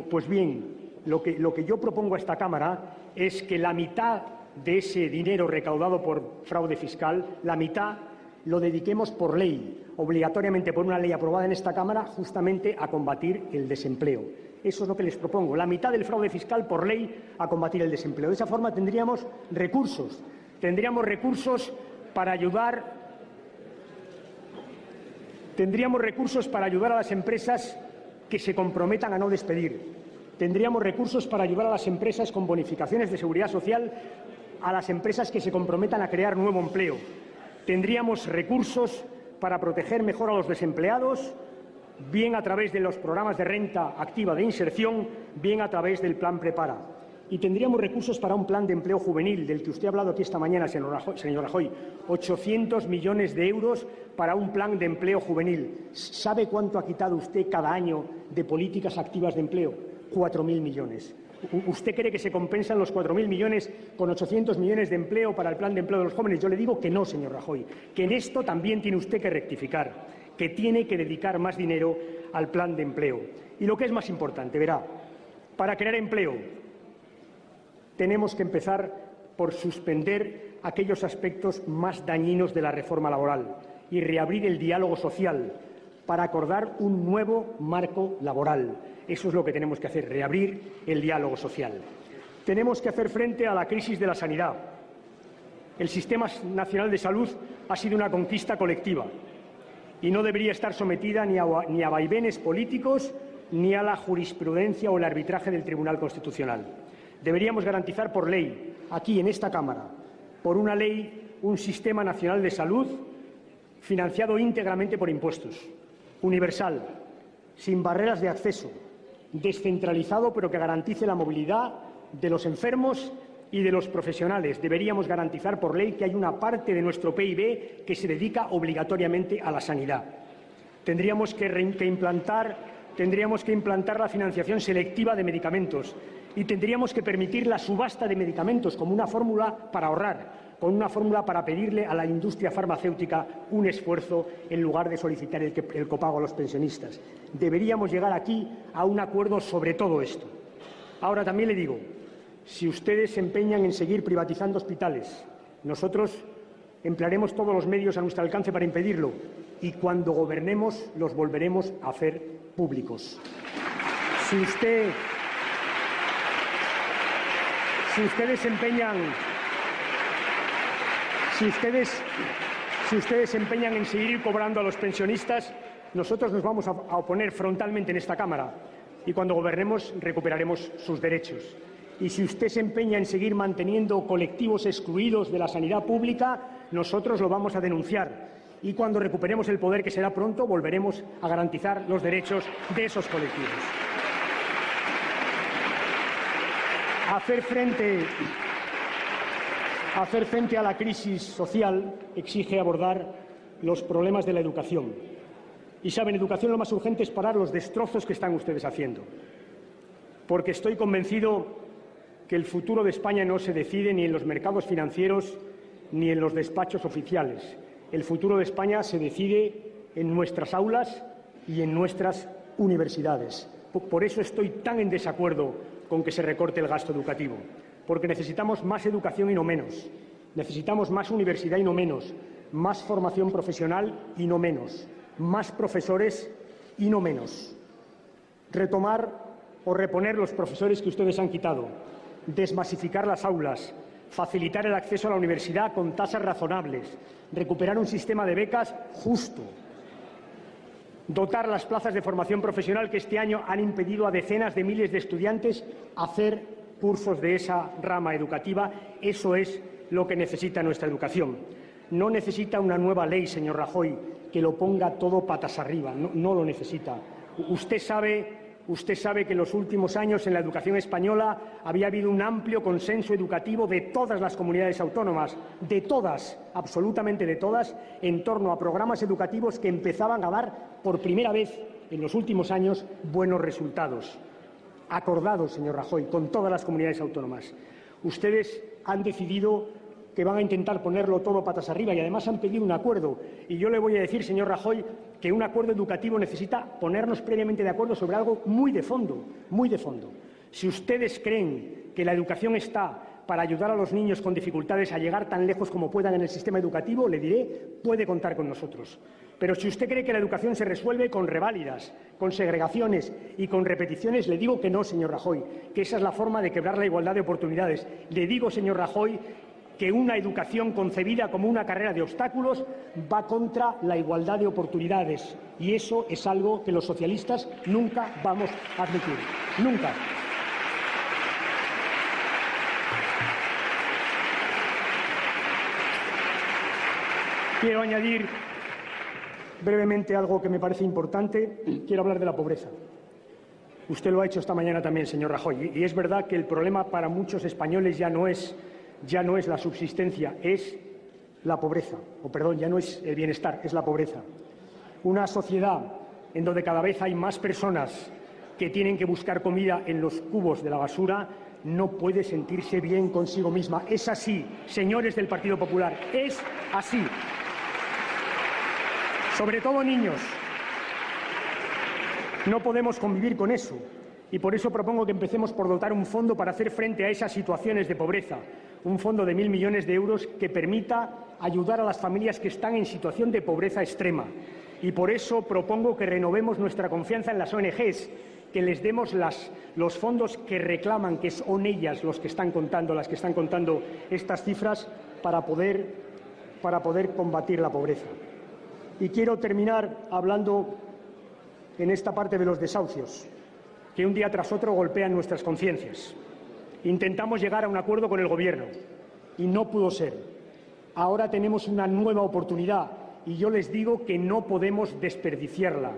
Pues bien, lo que yo propongo a esta Cámara es que la mitad de ese dinero recaudado por fraude fiscal, la mitad lo dediquemos por ley, obligatoriamente por una ley aprobada en esta Cámara, justamente a combatir el desempleo. Eso es lo que les propongo, la mitad del fraude fiscal por ley a combatir el desempleo. De esa forma tendríamos recursos para ayudar a las empresas que se comprometan a no despedir. Tendríamos recursos para ayudar a las empresas con bonificaciones de seguridad social, a las empresas que se comprometan a crear nuevo empleo. Tendríamos recursos para proteger mejor a los desempleados, bien a través de los programas de renta activa de inserción, bien a través del Plan Prepara. Y tendríamos recursos para un plan de empleo juvenil, del que usted ha hablado aquí esta mañana, señor Rajoy. 800 millones de euros para un plan de empleo juvenil. ¿Sabe cuánto ha quitado usted cada año de políticas activas de empleo? 4.000 millones. ¿Usted cree que se compensan los 4.000 millones con 800 millones de empleo para el plan de empleo de los jóvenes? Yo le digo que no, señor Rajoy, que en esto también tiene usted que rectificar, que tiene que dedicar más dinero al plan de empleo. Y lo que es más importante, verá, para crear empleo tenemos que empezar por suspender aquellos aspectos más dañinos de la reforma laboral y reabrir el diálogo social para acordar un nuevo marco laboral. Eso es lo que tenemos que hacer, reabrir el diálogo social. Tenemos que hacer frente a la crisis de la sanidad. El Sistema Nacional de Salud ha sido una conquista colectiva. y no debería estar sometida ni a vaivenes políticos ni a la jurisprudencia o el arbitraje del Tribunal Constitucional. Deberíamos garantizar por ley, aquí en esta Cámara, por una ley, un sistema nacional de salud financiado íntegramente por impuestos, universal, sin barreras de acceso, descentralizado, pero que garantice la movilidad de los enfermos y de los profesionales. Deberíamos garantizar por ley que hay una parte de nuestro PIB que se dedica obligatoriamente a la sanidad. Tendríamos que implantar la financiación selectiva de medicamentos y tendríamos que permitir la subasta de medicamentos como una fórmula para ahorrar, con una fórmula para pedirle a la industria farmacéutica un esfuerzo en lugar de solicitar el copago a los pensionistas. Deberíamos llegar aquí a un acuerdo sobre todo esto. Ahora también le digo, si ustedes se empeñan en seguir privatizando hospitales, nosotros emplearemos todos los medios a nuestro alcance para impedirlo y cuando gobernemos los volveremos a hacer públicos. Si ustedes se empeñan en seguir cobrando a los pensionistas, nosotros nos vamos a oponer frontalmente en esta Cámara y cuando gobernemos recuperaremos sus derechos. Y si usted se empeña en seguir manteniendo colectivos excluidos de la sanidad pública, nosotros lo vamos a denunciar. Y cuando recuperemos el poder, que será pronto, volveremos a garantizar los derechos de esos colectivos. Hacer frente a la crisis social exige abordar los problemas de la educación. Y saben, educación lo más urgente es parar los destrozos que están ustedes haciendo. Porque estoy convencido que el futuro de España no se decide ni en los mercados financieros ni en los despachos oficiales. El futuro de España se decide en nuestras aulas y en nuestras universidades. Por eso estoy tan en desacuerdo con que se recorte el gasto educativo, porque necesitamos más educación y no menos. Necesitamos más universidad y no menos, más formación profesional y no menos, más profesores y no menos. Retomar o reponer los profesores que ustedes han quitado, desmasificar las aulas, facilitar el acceso a la universidad con tasas razonables, recuperar un sistema de becas justo, dotar las plazas de formación profesional que este año han impedido a decenas de miles de estudiantes hacer cursos de esa rama educativa. Eso es lo que necesita nuestra educación. No necesita una nueva ley, señor Rajoy, que lo ponga todo patas arriba. No lo necesita. Usted sabe que en los últimos años en la educación española había habido un amplio consenso educativo de todas las comunidades autónomas, de todas, absolutamente de todas, en torno a programas educativos que empezaban a dar por primera vez en los últimos años buenos resultados. Acordados, señor Rajoy, con todas las comunidades autónomas. Ustedes han decidido que van a intentar ponerlo todo patas arriba y además han pedido un acuerdo. Y yo le voy a decir, señor Rajoy, que un acuerdo educativo necesita ponernos previamente de acuerdo sobre algo muy de fondo, muy de fondo. Si ustedes creen que la educación está para ayudar a los niños con dificultades a llegar tan lejos como puedan en el sistema educativo, le diré, puede contar con nosotros. Pero si usted cree que la educación se resuelve con reválidas, con segregaciones y con repeticiones, le digo que no, señor Rajoy, que esa es la forma de quebrar la igualdad de oportunidades. Le digo, señor Rajoy, que una educación concebida como una carrera de obstáculos va contra la igualdad de oportunidades. Y eso es algo que los socialistas nunca vamos a admitir. Nunca. Quiero añadir brevemente algo que me parece importante. Quiero hablar de la pobreza. Usted lo ha hecho esta mañana también, señor Rajoy. Y es verdad que el problema para muchos españoles ya no es la subsistencia, es la pobreza. Ya no es el bienestar, es la pobreza. Una sociedad en donde cada vez hay más personas que tienen que buscar comida en los cubos de la basura no puede sentirse bien consigo misma. Es así, señores del Partido Popular, es así. Sobre todo niños. No podemos convivir con eso y por eso propongo que empecemos por dotar un fondo para hacer frente a esas situaciones de pobreza, un fondo de 1.000 millones de euros que permita ayudar a las familias que están en situación de pobreza extrema. Y por eso propongo que renovemos nuestra confianza en las ONGs, que les demos los fondos que reclaman, que son ellas las que están contando estas cifras para poder combatir la pobreza. Y quiero terminar hablando en esta parte de los desahucios, que un día tras otro golpean nuestras conciencias. Intentamos llegar a un acuerdo con el Gobierno y no pudo ser. Ahora tenemos una nueva oportunidad y yo les digo que no podemos desperdiciarla,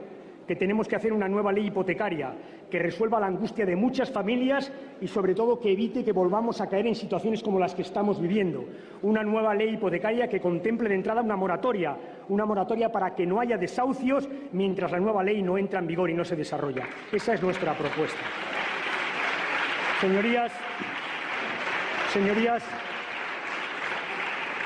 que tenemos que hacer una nueva ley hipotecaria que resuelva la angustia de muchas familias y, sobre todo, que evite que volvamos a caer en situaciones como las que estamos viviendo. Una nueva ley hipotecaria que contemple de entrada una moratoria para que no haya desahucios mientras la nueva ley no entra en vigor y no se desarrolla. Esa es nuestra propuesta. Señorías,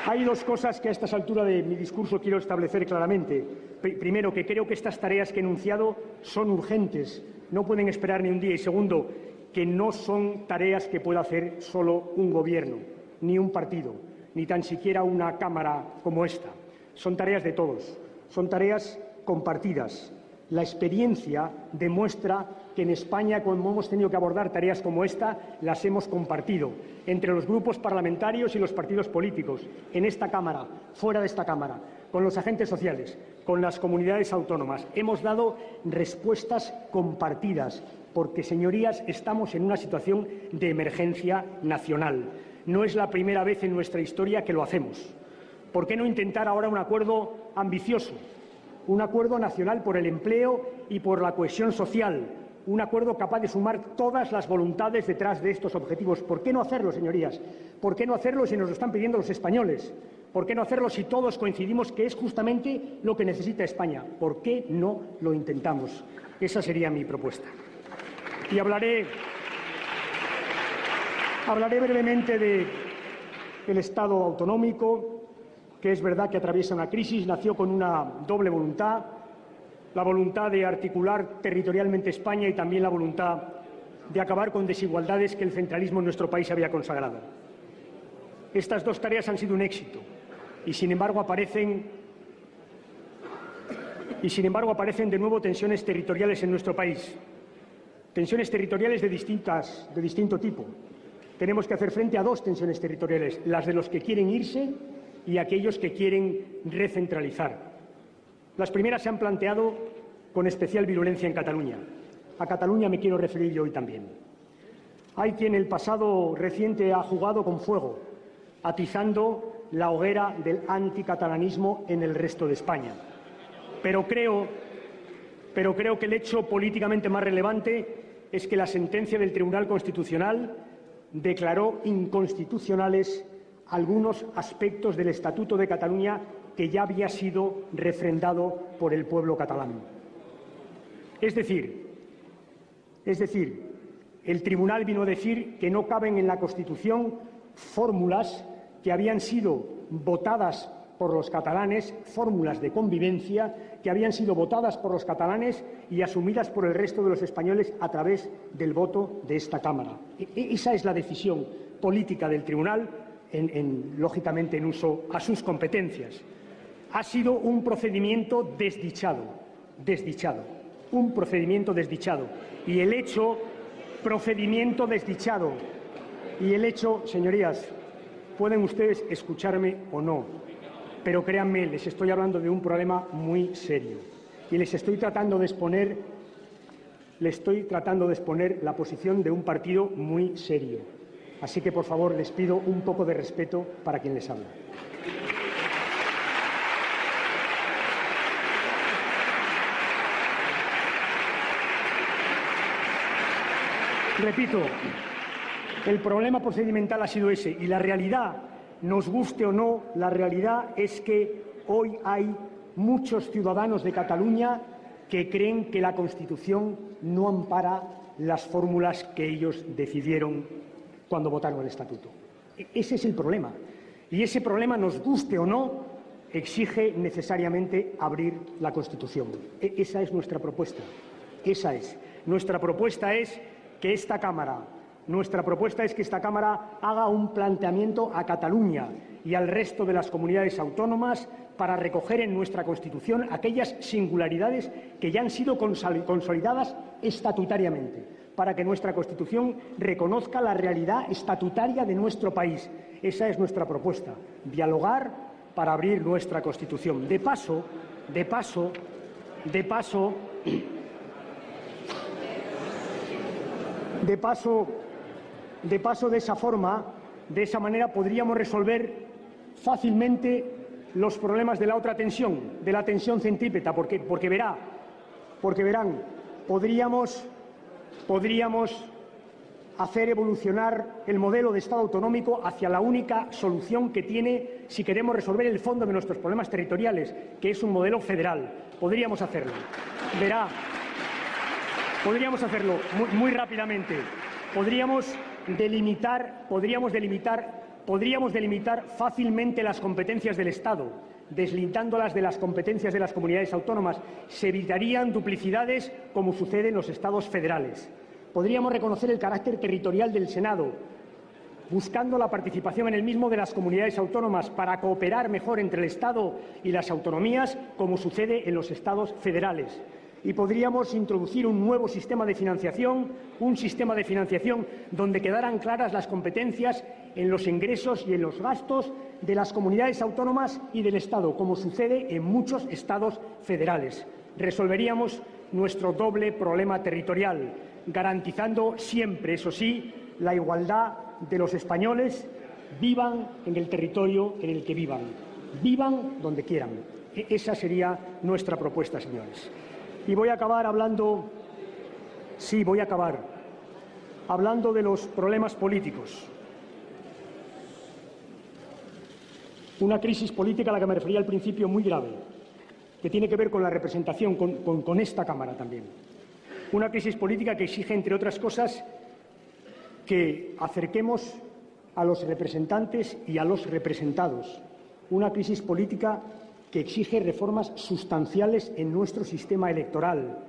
hay dos cosas que a estas alturas de mi discurso quiero establecer claramente. Primero, que creo que estas tareas que he enunciado son urgentes, no pueden esperar ni un día. Y segundo, que no son tareas que pueda hacer solo un Gobierno, ni un partido, ni tan siquiera una Cámara como esta. Son tareas de todos, son tareas compartidas. La experiencia demuestra que en España, cuando hemos tenido que abordar tareas como esta, las hemos compartido entre los grupos parlamentarios y los partidos políticos, en esta Cámara, fuera de esta Cámara, con los agentes sociales, con las comunidades autónomas. Hemos dado respuestas compartidas, porque, señorías, estamos en una situación de emergencia nacional. No es la primera vez en nuestra historia que lo hacemos. ¿Por qué no intentar ahora un acuerdo ambicioso? Un acuerdo nacional por el empleo y por la cohesión social, un acuerdo capaz de sumar todas las voluntades detrás de estos objetivos. ¿Por qué no hacerlo, señorías? ¿Por qué no hacerlo si nos lo están pidiendo los españoles? ¿Por qué no hacerlo si todos coincidimos que es justamente lo que necesita España? ¿Por qué no lo intentamos? Esa sería mi propuesta. Y hablaré brevemente del Estado autonómico, que es verdad que atraviesa una crisis. Nació con una doble voluntad, la voluntad de articular territorialmente España y también la voluntad de acabar con desigualdades que el centralismo en nuestro país había consagrado. Estas dos tareas han sido un éxito y, sin embargo, aparecen de nuevo tensiones territoriales en nuestro país, tensiones territoriales de distinto tipo. Tenemos que hacer frente a dos tensiones territoriales, las de los que quieren irse y aquellos que quieren recentralizar. Las primeras se han planteado con especial virulencia en Cataluña. A Cataluña me quiero referir yo hoy también. Hay quien en el pasado reciente ha jugado con fuego, atizando la hoguera del anticatalanismo en el resto de España. Pero creo que el hecho políticamente más relevante es que la sentencia del Tribunal Constitucional declaró inconstitucionales algunos aspectos del Estatuto de Cataluña que ya había sido refrendado por el pueblo catalán. Es decir, el Tribunal vino a decir que no caben en la Constitución fórmulas que habían sido votadas por los catalanes, fórmulas de convivencia que habían sido votadas por los catalanes y asumidas por el resto de los españoles a través del voto de esta Cámara. Esa es la decisión política del Tribunal, lógicamente en uso a sus competencias. Ha sido un procedimiento desdichado, un procedimiento desdichado. Y el hecho, señorías, pueden ustedes escucharme o no, pero créanme, les estoy hablando de un problema muy serio y les estoy tratando de exponer la posición de un partido muy serio. Así que, por favor, les pido un poco de respeto para quien les habla. Repito, el problema procedimental ha sido ese y la realidad, nos guste o no, la realidad es que hoy hay muchos ciudadanos de Cataluña que creen que la Constitución no ampara las fórmulas que ellos decidieron cuando votaron el Estatuto. Ese es el problema. Y ese problema, nos guste o no, exige necesariamente abrir la Constitución. Esa es nuestra propuesta. Esa es. Nuestra propuesta es que esta Cámara haga un planteamiento a Cataluña y al resto de las comunidades autónomas para recoger en nuestra Constitución aquellas singularidades que ya han sido consolidadas estatutariamente, para que nuestra Constitución reconozca la realidad estatutaria de nuestro país. Esa es nuestra propuesta, dialogar para abrir nuestra Constitución. De paso, de esa manera podríamos resolver fácilmente los problemas de la otra tensión, de la tensión centrípeta, porque verán, podríamos hacer evolucionar el modelo de Estado autonómico hacia la única solución que tiene si queremos resolver el fondo de nuestros problemas territoriales, que es un modelo federal. Podríamos hacerlo. Verá, podríamos hacerlo muy rápidamente. Podríamos delimitar fácilmente las competencias del Estado, deslindándolas de las competencias de las comunidades autónomas. Se evitarían duplicidades como sucede en los Estados federales. Podríamos reconocer el carácter territorial del Senado, buscando la participación en el mismo de las comunidades autónomas para cooperar mejor entre el Estado y las autonomías, como sucede en los Estados federales. Y podríamos introducir un nuevo sistema de financiación, donde quedaran claras las competencias en los ingresos y en los gastos de las comunidades autónomas y del Estado, como sucede en muchos Estados federales. Resolveríamos nuestro doble problema territorial, garantizando siempre, eso sí, la igualdad de los españoles, vivan en el territorio en el que vivan donde quieran. Esa sería nuestra propuesta, señores. Y voy a acabar hablando de los problemas políticos. Una crisis política a la que me refería al principio muy grave, que tiene que ver con la representación, con esta Cámara también. Una crisis política que exige, entre otras cosas, que acerquemos a los representantes y a los representados. Una crisis política que exige reformas sustanciales en nuestro sistema electoral,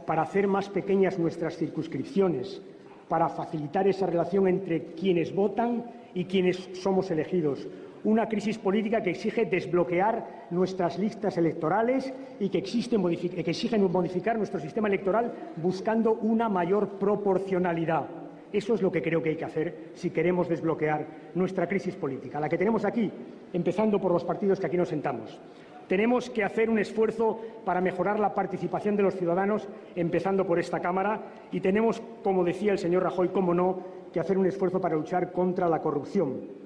para hacer más pequeñas nuestras circunscripciones, para facilitar esa relación entre quienes votan y quienes somos elegidos. Una crisis política que exige desbloquear nuestras listas electorales y que exige modificar nuestro sistema electoral buscando una mayor proporcionalidad. Eso es lo que creo que hay que hacer si queremos desbloquear nuestra crisis política, la que tenemos aquí, empezando por los partidos que aquí nos sentamos. Tenemos que hacer un esfuerzo para mejorar la participación de los ciudadanos, empezando por esta Cámara, y tenemos, como decía el señor Rajoy, cómo no, que hacer un esfuerzo para luchar contra la corrupción,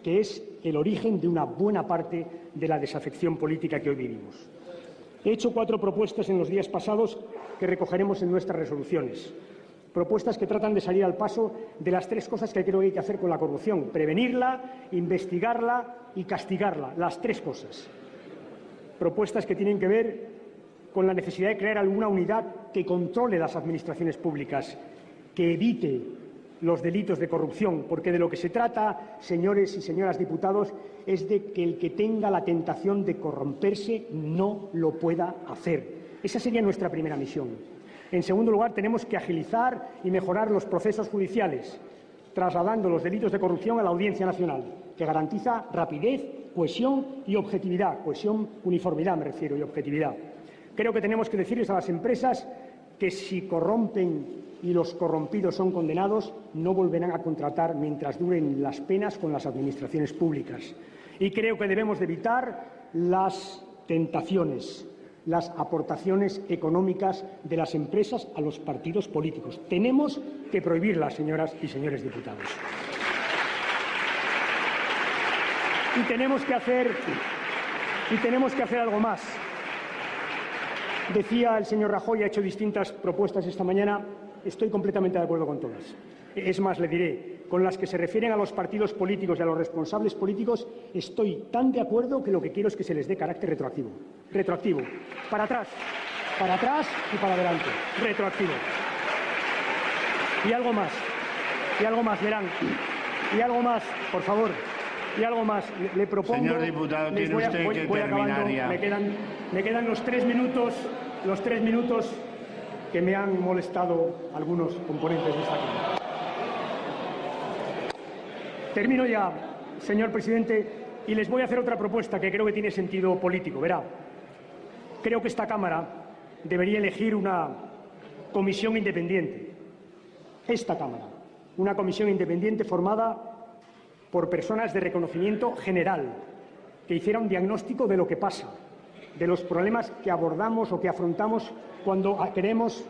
que es el origen de una buena parte de la desafección política que hoy vivimos. He hecho 4 propuestas en los días pasados que recogeremos en nuestras resoluciones. Propuestas que tratan de salir al paso de las 3 cosas que creo que hay que hacer con la corrupción: prevenirla, investigarla y castigarla. Las 3 cosas. Propuestas que tienen que ver con la necesidad de crear alguna unidad que controle las administraciones públicas, que evite los delitos de corrupción, porque de lo que se trata, señores y señoras diputados, es de que el que tenga la tentación de corromperse no lo pueda hacer. Esa sería nuestra primera misión. En segundo lugar, tenemos que agilizar y mejorar los procesos judiciales, trasladando los delitos de corrupción a la Audiencia Nacional, que garantiza rapidez, cohesión y objetividad. Cohesión, uniformidad me refiero, y objetividad. Creo que tenemos que decirles a las empresas que si corrompen y los corrompidos son condenados, no volverán a contratar mientras duren las penas con las administraciones públicas. Y creo que debemos de evitar las tentaciones, las aportaciones económicas de las empresas a los partidos políticos. Tenemos que prohibirlas, señoras y señores diputados. Y tenemos que hacer algo más. Decía el señor Rajoy, ha hecho distintas propuestas esta mañana. Estoy completamente de acuerdo con todas. Es más, le diré, con las que se refieren a los partidos políticos y a los responsables políticos, estoy tan de acuerdo que lo que quiero es que se les dé carácter retroactivo. Retroactivo. Para atrás y para adelante. Retroactivo. Y algo más, verán. Y algo más, por favor. Y algo más. Le propongo... Señor diputado, tiene usted que terminar ya. Me quedan los 3 minutos que me han molestado algunos componentes de esta Cámara. Termino ya, señor presidente, y les voy a hacer otra propuesta que creo que tiene sentido político. Verá, creo que esta Cámara debería elegir una comisión independiente. Esta Cámara, una comisión independiente formada por personas de reconocimiento general, que hiciera un diagnóstico de lo que pasa, de los problemas que abordamos o que afrontamos cuando queremos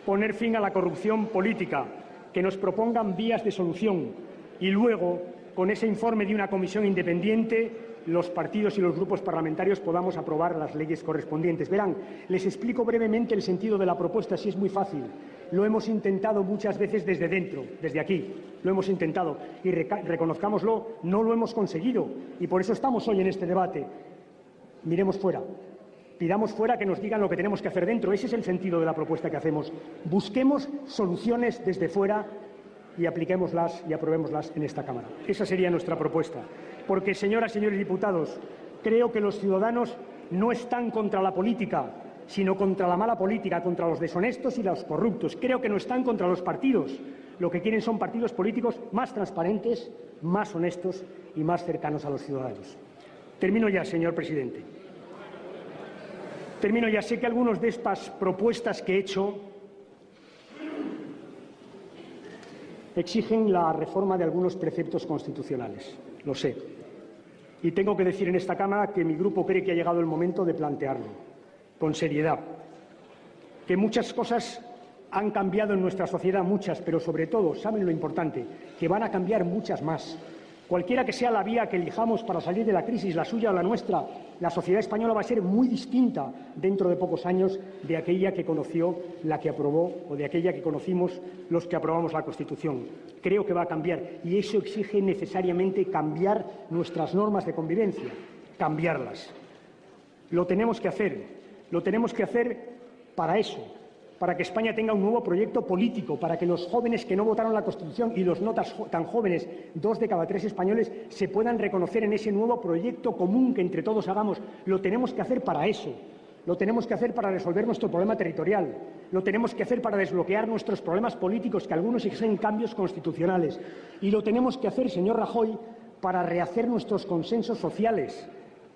poner fin a la corrupción política, que nos propongan vías de solución y luego, con ese informe de una comisión independiente, los partidos y los grupos parlamentarios podamos aprobar las leyes correspondientes. Verán, les explico brevemente el sentido de la propuesta, si es muy fácil. Lo hemos intentado muchas veces desde dentro, desde aquí, lo hemos intentado y reconozcámoslo, no lo hemos conseguido y por eso estamos hoy en este debate. Miremos fuera, pidamos fuera que nos digan lo que tenemos que hacer dentro. Ese es el sentido de la propuesta que hacemos. Busquemos soluciones desde fuera y apliquémoslas y aprobémoslas en esta Cámara. Esa sería nuestra propuesta. Porque, señoras y señores diputados, creo que los ciudadanos no están contra la política, sino contra la mala política, contra los deshonestos y los corruptos. Creo que no están contra los partidos. Lo que quieren son partidos políticos más transparentes, más honestos y más cercanos a los ciudadanos. Termino ya, señor presidente. Termino ya. Sé que algunas de estas propuestas que he hecho exigen la reforma de algunos preceptos constitucionales. Lo sé. Y tengo que decir en esta Cámara que mi grupo cree que ha llegado el momento de plantearlo con seriedad. Que muchas cosas han cambiado en nuestra sociedad, muchas, pero sobre todo, ¿saben lo importante? Que van a cambiar muchas más. Cualquiera que sea la vía que elijamos para salir de la crisis, la suya o la nuestra, la sociedad española va a ser muy distinta dentro de pocos años de aquella que conoció la que aprobó o de aquella que conocimos los que aprobamos la Constitución. Creo que va a cambiar y eso exige necesariamente cambiar nuestras normas de convivencia, cambiarlas. Lo tenemos que hacer para eso, para que España tenga un nuevo proyecto político, para que los jóvenes que no votaron la Constitución y los no tan jóvenes, 2 de cada 3 españoles, se puedan reconocer en ese nuevo proyecto común que entre todos hagamos. Lo tenemos que hacer para eso. Lo tenemos que hacer para resolver nuestro problema territorial. Lo tenemos que hacer para desbloquear nuestros problemas políticos, que algunos exigen cambios constitucionales. Y lo tenemos que hacer, señor Rajoy, para rehacer nuestros consensos sociales,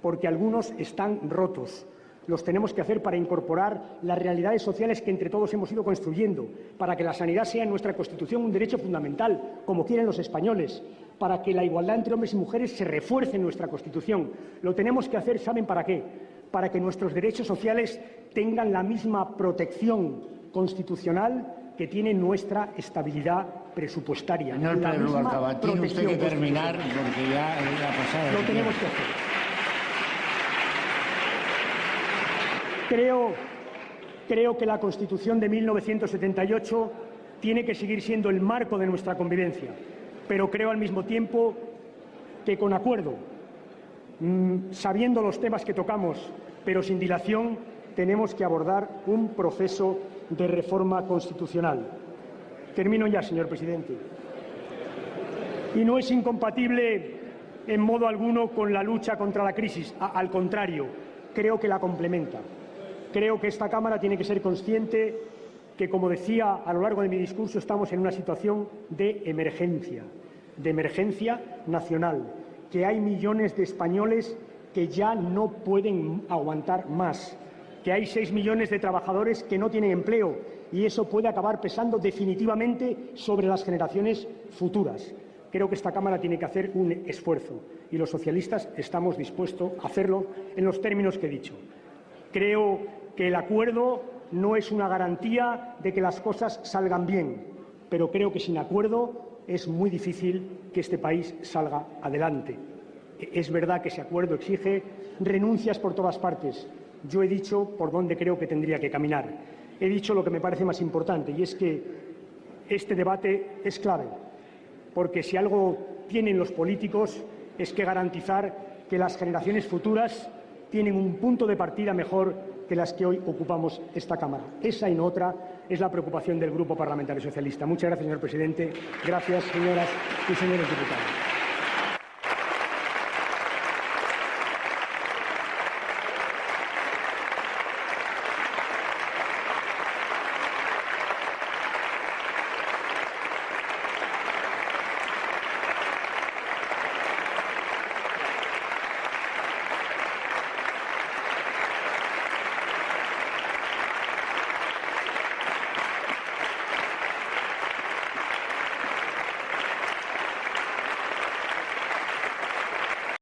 porque algunos están rotos. Los tenemos que hacer para incorporar las realidades sociales que entre todos hemos ido construyendo, para que la sanidad sea en nuestra Constitución un derecho fundamental, como quieren los españoles, para que la igualdad entre hombres y mujeres se refuerce en nuestra Constitución. Lo tenemos que hacer, ¿saben para qué? Para que nuestros derechos sociales tengan la misma protección constitucional que tiene nuestra estabilidad presupuestaria. Señor Pedro Rubalcaba, tiene usted que terminar porque ya ha pasado. Lo tenemos que hacer. Creo que la Constitución de 1978 tiene que seguir siendo el marco de nuestra convivencia, pero creo al mismo tiempo que con acuerdo, sabiendo los temas que tocamos, pero sin dilación, tenemos que abordar un proceso de reforma constitucional. Termino ya, señor presidente. Y no es incompatible en modo alguno con la lucha contra la crisis. Al contrario, creo que la complementa. Creo que esta Cámara tiene que ser consciente que, como decía a lo largo de mi discurso, estamos en una situación de emergencia nacional, que hay millones de españoles que ya no pueden aguantar más, que hay 6 millones de trabajadores que no tienen empleo y eso puede acabar pesando definitivamente sobre las generaciones futuras. Creo que esta Cámara tiene que hacer un esfuerzo y los socialistas estamos dispuestos a hacerlo en los términos que he dicho. Creo que el acuerdo no es una garantía de que las cosas salgan bien, pero creo que sin acuerdo es muy difícil que este país salga adelante. Es verdad que ese acuerdo exige renuncias por todas partes. Yo he dicho por dónde creo que tendría que caminar. He dicho lo que me parece más importante, y es que este debate es clave, porque si algo tienen los políticos es que garantizar que las generaciones futuras tienen un punto de partida mejor que las que hoy ocupamos esta Cámara. Esa y no otra es la preocupación del Grupo Parlamentario Socialista. Muchas gracias, señor presidente. Gracias, señoras y señores diputados.